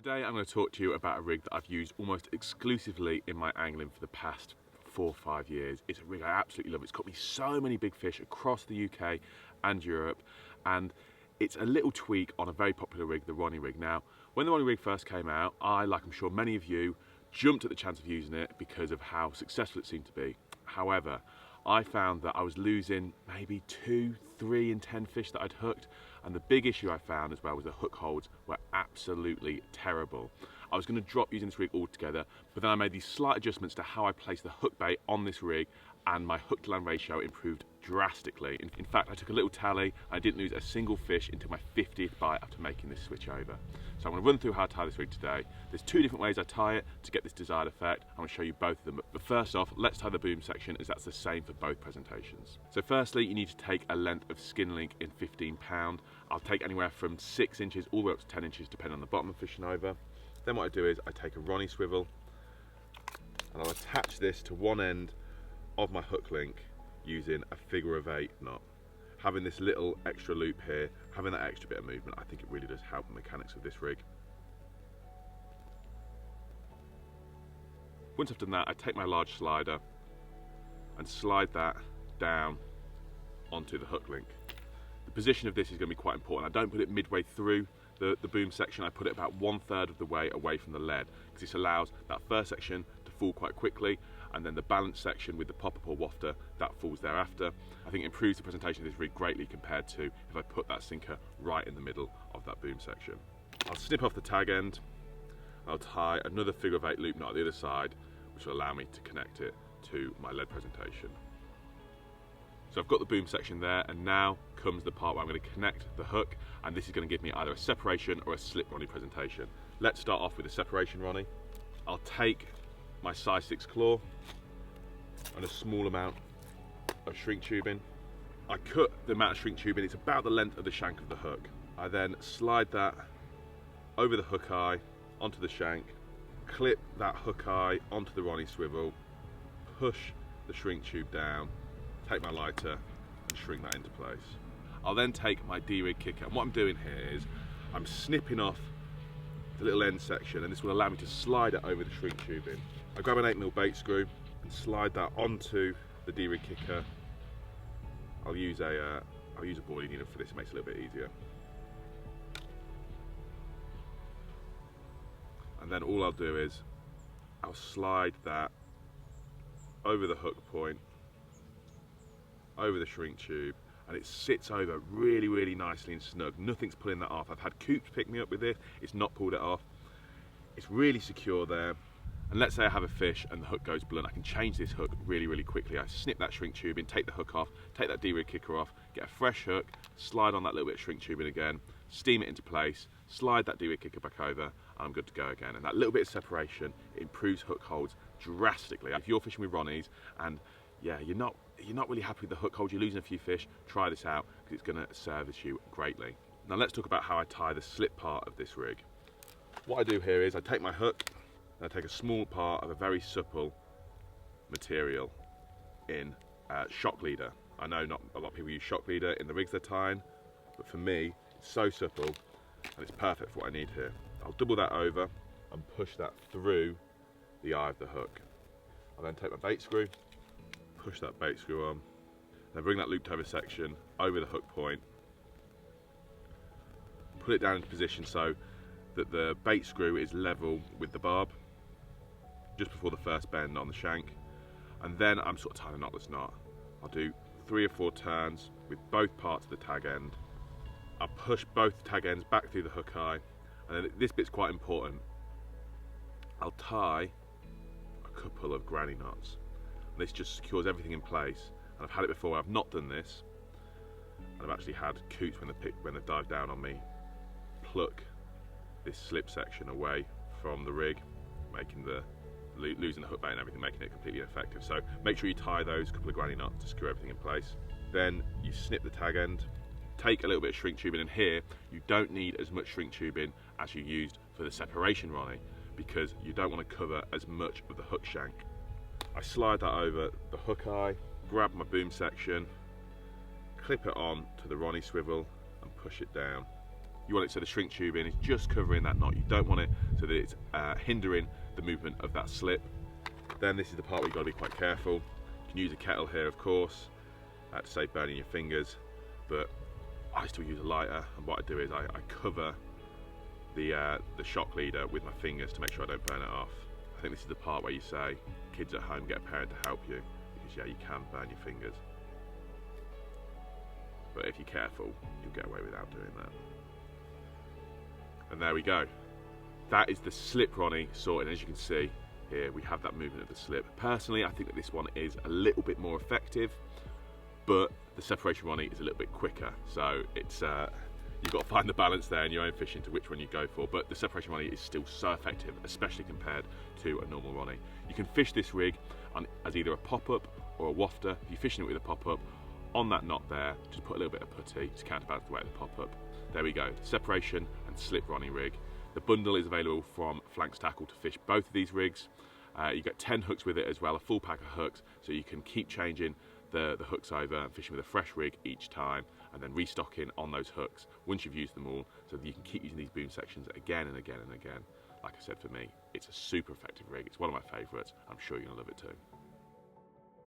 Today I'm going to talk to you about a rig that I've used almost exclusively in my angling for the past 4 or 5 years. It's a rig I absolutely love. It's caught me so many big fish across the UK and Europe, and it's a little tweak on a very popular rig, the Ronnie Rig. Now, when the Ronnie Rig first came out, I, like I'm sure many of you, jumped at the chance of using it because of how successful it seemed to be. However, I found that I was losing maybe 2, 3 in 10 fish that I'd hooked, and the big issue I found as well was the hook holds were absolutely terrible. I was going to drop using this rig altogether, but then I made these slight adjustments to how I placed the hook bait on this rig, and my hook to land ratio improved drastically. In fact, I took a little tally and I didn't lose a single fish until my 50th bite after making this switch over. So I'm going to run through how I tie this rig today. There's 2 different ways I tie it to get this desired effect. I'm going to show you both of them. But first off, let's tie the boom section, as that's the same for both presentations. So firstly, you need to take a length of skin link in 15 £. I'll take anywhere from 6 inches all the way up to 10 inches depending on the bottom I'm fishing over. Then what I do is I take a Ronnie swivel and I'll attach this to one end of my hook link using a figure of 8 knot. Having this little extra loop here, having that extra bit of movement, I think it really does help the mechanics of this rig. Once I've done that, I take my large slider and slide that down onto the hook link. The position of this is going to be quite important. I don't put it midway through the boom section. I put it about 1/3 of the way away from the lead, because this allows that first section to fall quite quickly, and then the balance section with the pop-up or wafter, that falls thereafter. I think it improves the presentation of this rig greatly compared to if I put that sinker right in the middle of that boom section. I'll snip off the tag end, I'll tie another figure of 8 loop knot at the other side, which will allow me to connect it to my lead presentation. So I've got the boom section there, and now comes the part where I'm going to connect the hook, and this is going to give me either a separation or a slip Ronnie presentation. Let's start off with a separation Ronnie. I'll take my size 6 claw and a small amount of shrink tubing. I cut the amount of shrink tubing, it's about the length of the shank of the hook. I then slide that over the hook eye onto the shank, clip that hook eye onto the Ronnie swivel, push the shrink tube down, take my lighter and shrink that into place. I'll then take my D-rig kicker, and what I'm doing here is I'm snipping off the little end section, and this will allow me to slide it over the shrink tubing. I grab an 8mm bait screw and slide that onto the D-rig kicker. I'll use a boilie needle for this, it makes it a little bit easier. And then all I'll do is I'll slide that over the hook point, over the shrink tube, and it sits over really, really nicely and snug. Nothing's pulling that off. I've had coops pick me up with this, it's not pulled it off. It's really secure there. And let's say I have a fish and the hook goes blunt, I can change this hook really, really quickly. I snip that shrink tubing, take the hook off, take that D-rig kicker off, get a fresh hook, slide on that little bit of shrink tubing again, steam it into place, slide that D-rig kicker back over, and I'm good to go again. And that little bit of separation improves hook holds drastically. If you're fishing with Ronnies and yeah, you're not really happy with the hook hold, you're losing a few fish, try this out because it's going to service you greatly. Now let's talk about how I tie the slip part of this rig. What I do here is I take my hook and I take a small part of a very supple material in shock leader. I know not a lot of people use shock leader in the rigs they're tying, but for me it's so supple and it's perfect for what I need here. I'll double that over and push that through the eye of the hook. I'll then take my bait screw, push that bait screw on, then bring that looped over section over the hook point, put it down into position so that the bait screw is level with the barb just before the first bend on the shank, and then I'm sort of tying a knotless knot. I'll do 3 or 4 turns with both parts of the tag end. I'll push both tag ends back through the hook eye, and then this bit's quite important. I'll tie a couple of granny knots. This just secures everything in place, and I've had it before where I've not done this, and I've actually had coots when they dive down on me pluck this slip section away from the rig, making losing the hook bait and everything, making it completely ineffective. So make sure you tie those couple of granny knots to secure everything in place. Then you snip the tag end, take a little bit of shrink tubing, and here you don't need as much shrink tubing as you used for the separation Ronnie, because you don't want to cover as much of the hook shank. I slide that over the hook eye, grab my boom section, clip it on to the Ronnie swivel and push it down. You want it so the shrink tubing is just covering that knot. You don't want it so that it's hindering the movement of that slip. Then this is the part where you've got to be quite careful. You can use a kettle here, of course, to save burning your fingers, but I still use a lighter, and what I do is I cover the shock leader with my fingers to make sure I don't burn it off. I think this is the part where you say, kids at home, get a parent to help you, because yeah, you can burn your fingers. But if you're careful, you'll get away without doing that. And there we go. That is the Slip Ronnie sorted. As you can see here, we have that movement of the slip. Personally, I think that this one is a little bit more effective, but the separation Ronnie is a little bit quicker. So it's you've got to find the balance there in your own fishing to which one you go for. But the separation Ronnie is still so effective, especially compared to a normal Ronnie. You can fish this rig as either a pop-up or a wafter. If you're fishing it with a pop-up, on that knot there, just put a little bit of putty to counterbalance the weight of the pop-up. There we go, separation and Slip Ronnie rig. The bundle is available from Flanks Tackle to fish both of these rigs. You get 10 hooks with it as well, a full pack of hooks, so you can keep changing the hooks over and fishing with a fresh rig each time, and then restocking on those hooks once you've used them all, so that you can keep using these boom sections again and again and again. Like I said, for me, it's a super effective rig. It's one of my favourites. I'm sure you're going to love it too.